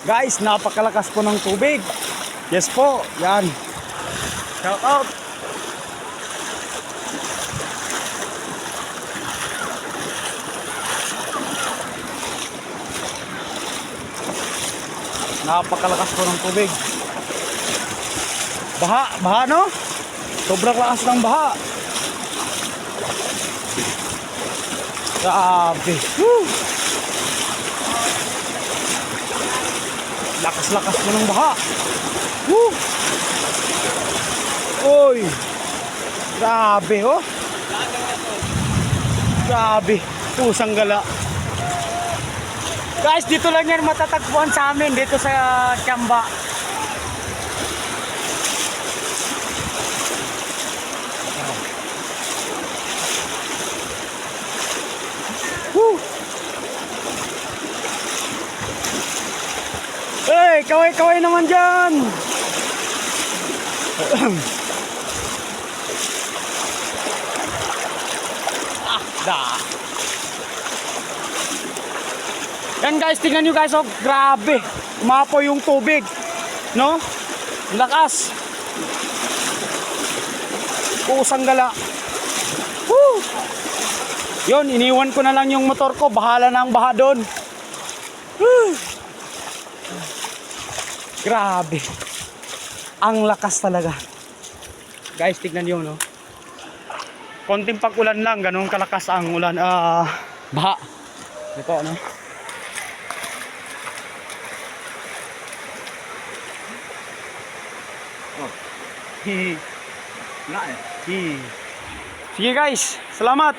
Guys, napakalakas po ng tubig. Yes po, yan. Shout out. Napakalakas po ng tubig. Baha no? Sobrang lakas ng baha. Grabe. Woo! Lakas-lakas po ng baha. Woo! Oy! Grabe oh. Grabe. Pusang gala. Guys, dito lang yan matatagpuan sa amin. Dito sa Tiamba. Woo! Hey, kaway-kaway naman dyan. Yan guys, tingnan nyo guys, oh, grabe. Umapoy yung tubig, no? Lakas. Pusang gala. Woo! Yun, iniwan ko na lang yung motor ko. Bahala na ang baha doon. Grabe. Ang lakas talaga. Guys, tignan nyo, no? Konting pag-ulan lang, ganun kalakas ang ulan. Baha. Ito, no? Oh. Hihi. Nga eh. Hihi. Sige guys, salamat.